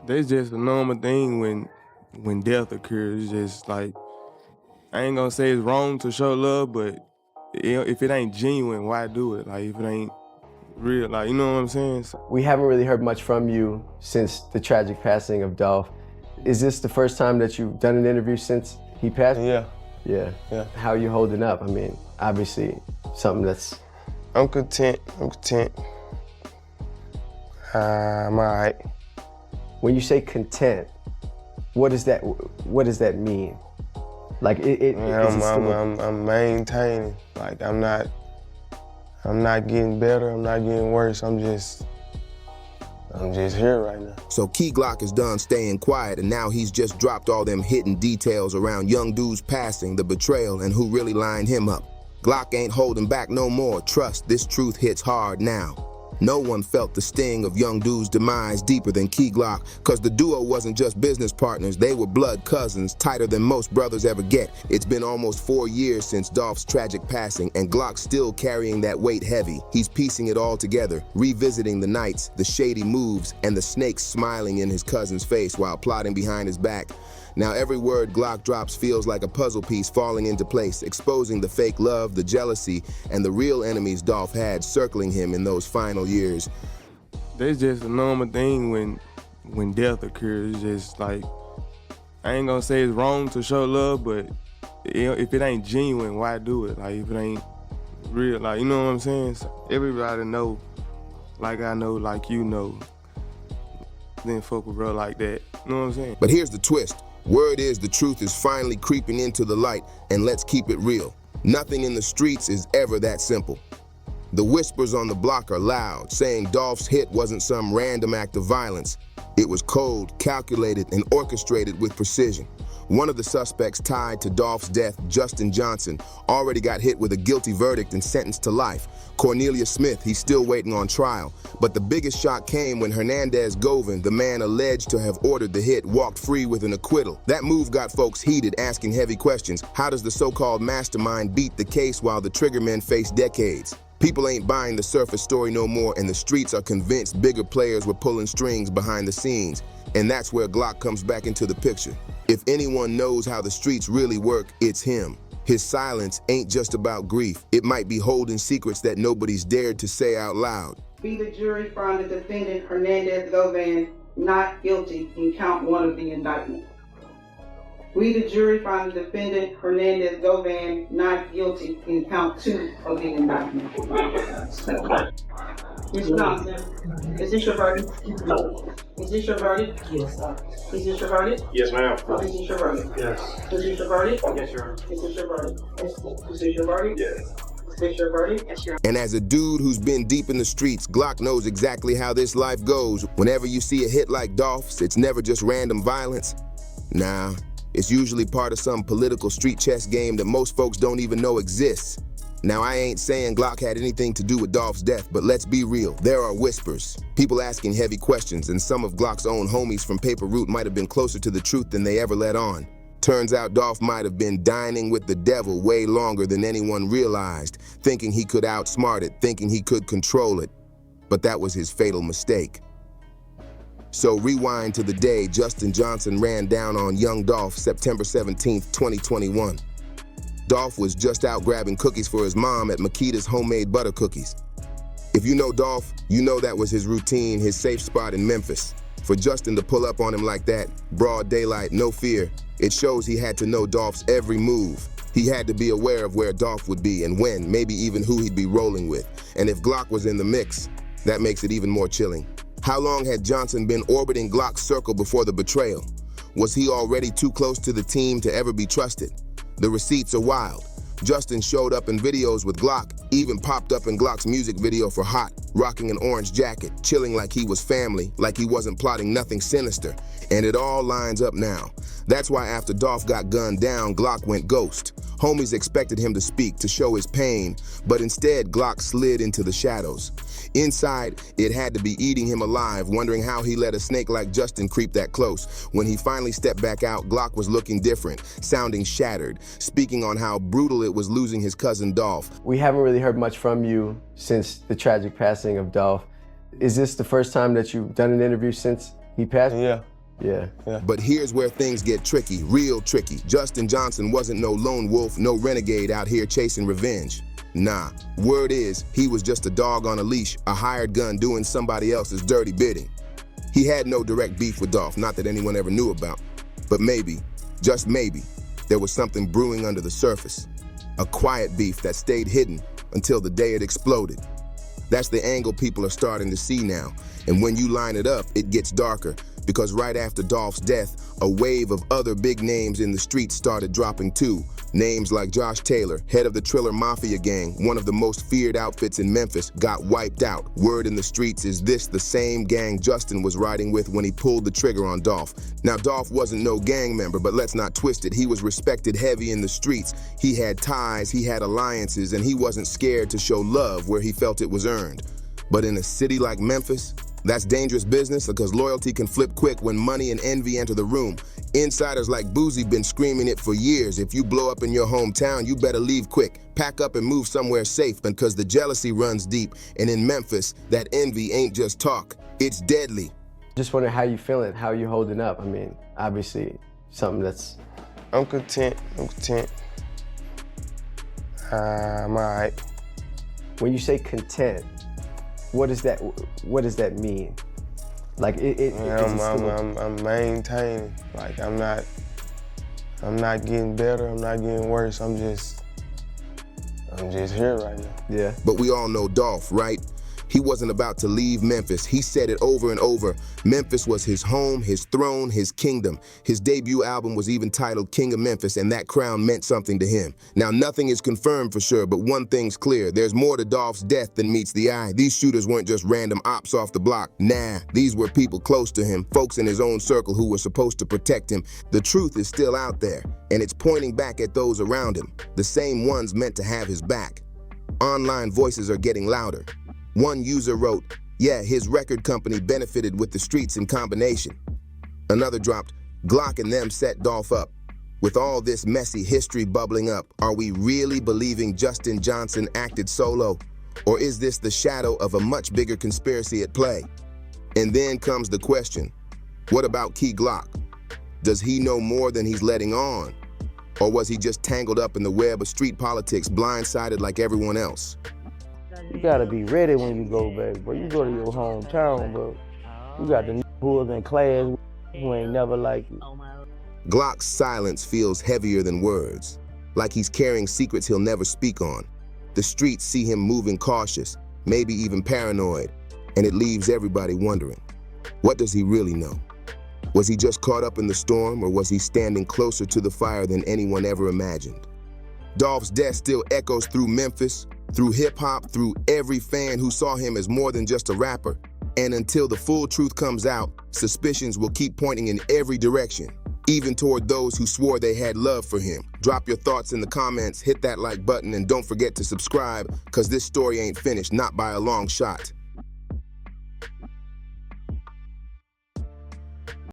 That's just a normal thing when death occurs. It's just like, I ain't gonna say it's wrong to show love, but if it ain't genuine, why do it? Like, if it ain't real, like, you know what I'm saying? We haven't really heard much from you since the tragic passing of Dolph. Is this the first time that you've done an interview since he passed? Yeah. Yeah. Yeah. How are you holding up? I mean, obviously something that's... I'm content. I'm all right. When you say content, what does that mean? Like I'm maintaining. Like, I'm not getting better, I'm not getting worse, I'm just here right now. So Key Glock is done staying quiet, and now he's just dropped all them hidden details around Young Dolph's passing, the betrayal, and who really lined him up. Glock ain't holding back no more. Trust, this truth hits hard now. No one felt the sting of Young Dolph's demise deeper than Key Glock, cause the duo wasn't just business partners, they were blood cousins, tighter than most brothers ever get. It's been almost 4 years since Dolph's tragic passing, and Glock's still carrying that weight heavy. He's piecing it all together, revisiting the nights, the shady moves, and the snakes smiling in his cousin's face while plotting behind his back. Now every word Glock drops feels like a puzzle piece falling into place, exposing the fake love, the jealousy, and the real enemies Dolph had circling him in those final years. That's just a normal thing when death occurs. It's just like, I ain't gonna say it's wrong to show love, but if it ain't genuine, why do it? Like, if it ain't real, like, you know what I'm saying? So everybody know, like I know, like you know, then fuck with bro like that. You know what I'm saying? But here's the twist. Word is the truth is finally creeping into the light, and let's keep it real. Nothing in the streets is ever that simple. The whispers on the block are loud, saying Dolph's hit wasn't some random act of violence. It was cold, calculated, and orchestrated with precision. One of the suspects tied to Dolph's death, Justin Johnson, already got hit with a guilty verdict and sentenced to life. Cornelius Smith, he's still waiting on trial. But the biggest shock came when Hernandez Govan, the man alleged to have ordered the hit, walked free with an acquittal. That move got folks heated, asking heavy questions. How does the so-called mastermind beat the case while the triggermen face decades? People ain't buying the surface story no more, and the streets are convinced bigger players were pulling strings behind the scenes. And that's where Glock comes back into the picture. If anyone knows how the streets really work, it's him. His silence ain't just about grief. It might be holding secrets that nobody's dared to say out loud. We, the jury, found the defendant Hernandez Govan not guilty in count 1 of the indictment. We, the jury, found the defendant Hernandez Govan not guilty in count 2 of the indictment. Mr. Thompson, is this your verdict? No. Is this your verdict? Yes, sir. Is this your verdict? Yes, ma'am. Is this your verdict? Yes. Is this your verdict? Yes, Your Honor. Is this your verdict? Is this your verdict? Yes. Is this your verdict? Yes, Your Honor. And as a dude who's been deep in the streets, Glock knows exactly how this life goes. Whenever you see a hit like Dolph's, it's never just random violence. Nah, it's usually part of some political street chess game that most folks don't even know exists. Now, I ain't saying Glock had anything to do with Dolph's death, but let's be real, there are whispers. People asking heavy questions, and some of Glock's own homies from Paper Route might have been closer to the truth than they ever let on. Turns out Dolph might have been dining with the devil way longer than anyone realized, thinking he could outsmart it, thinking he could control it. But that was his fatal mistake. So rewind to the day Justin Johnson ran down on Young Dolph, September 17th, 2021. Dolph was just out grabbing cookies for his mom at Makita's homemade butter cookies. If you know Dolph, you know that was his routine, his safe spot in Memphis. For Justin to pull up on him like that, broad daylight, no fear, it shows he had to know Dolph's every move. He had to be aware of where Dolph would be and when, maybe even who he'd be rolling with. And if Glock was in the mix, that makes it even more chilling. How long had Johnson been orbiting Glock's circle before the betrayal? Was he already too close to the team to ever be trusted? The receipts are wild. Justin showed up in videos with Glock, even popped up in Glock's music video for Hot, rocking an orange jacket, chilling like he was family, like he wasn't plotting nothing sinister. And it all lines up now. That's why after Dolph got gunned down, Glock went ghost. Homies expected him to speak, to show his pain, but instead Glock slid into the shadows. Inside, it had to be eating him alive, wondering how he let a snake like Justin creep that close. When he finally stepped back out, Glock was looking different, sounding shattered, speaking on how brutal it was losing his cousin Dolph. We haven't really heard much from you since the tragic passing of Dolph. Is this the first time that you've done an interview since he passed? Yeah. Yeah. But here's where things get tricky, real tricky. Justin Johnson wasn't no lone wolf, no renegade out here chasing revenge. Nah, word is, he was just a dog on a leash, a hired gun doing somebody else's dirty bidding. He had no direct beef with Dolph, not that anyone ever knew about. But maybe, just maybe, there was something brewing under the surface. A quiet beef that stayed hidden until the day it exploded. That's the angle people are starting to see now. And when you line it up, it gets darker. Because right after Dolph's death, a wave of other big names in the streets started dropping too. Names like Josh Taylor, head of the Triller Mafia gang, one of the most feared outfits in Memphis, got wiped out. Word in the streets is this the same gang Justin was riding with when he pulled the trigger on Dolph. Now Dolph wasn't no gang member, but let's not twist it. He was respected heavy in the streets. He had ties, he had alliances, and he wasn't scared to show love where he felt it was earned. But in a city like Memphis, that's dangerous business because loyalty can flip quick when money and envy enter the room. Insiders like Boozy been screaming it for years. If you blow up in your hometown, you better leave quick. Pack up and move somewhere safe because the jealousy runs deep. And in Memphis, that envy ain't just talk, it's deadly. Just wondering how you feeling, how you holding up. I mean, obviously something that's... I'm content. I'm all right. When you say content, what does that mean? Like I'm maintaining. Like I'm not getting better. I'm not getting worse. I'm just here right now. Yeah. But we all know Dolph, right? He wasn't about to leave Memphis. He said it over and over. Memphis was his home, his throne, his kingdom. His debut album was even titled King of Memphis, and that crown meant something to him. Now, nothing is confirmed for sure, but one thing's clear. There's more to Dolph's death than meets the eye. These shooters weren't just random ops off the block. Nah, these were people close to him, folks in his own circle who were supposed to protect him. The truth is still out there, and it's pointing back at those around him, the same ones meant to have his back. Online voices are getting louder. One user wrote, yeah, his record company benefited with the streets in combination. Another dropped, Glock and them set Dolph up. With all this messy history bubbling up, are we really believing Justin Johnson acted solo? Or is this the shadow of a much bigger conspiracy at play? And then comes the question, what about Key Glock? Does he know more than he's letting on? Or was he just tangled up in the web of street politics, blindsided like everyone else? You gotta be ready when you go back, bro. You go to your hometown, bro. You got the who was in class who ain't never like you. Glock's silence feels heavier than words, like he's carrying secrets he'll never speak on. The streets see him moving cautious, maybe even paranoid, and it leaves everybody wondering, what does he really know? Was he just caught up in the storm, or was he standing closer to the fire than anyone ever imagined? Dolph's death still echoes through Memphis, through hip-hop, through every fan who saw him as more than just a rapper. And until the full truth comes out, suspicions will keep pointing in every direction, even toward those who swore they had love for him. Drop your thoughts in the comments, hit that like button, and don't forget to subscribe, because this story ain't finished, not by a long shot.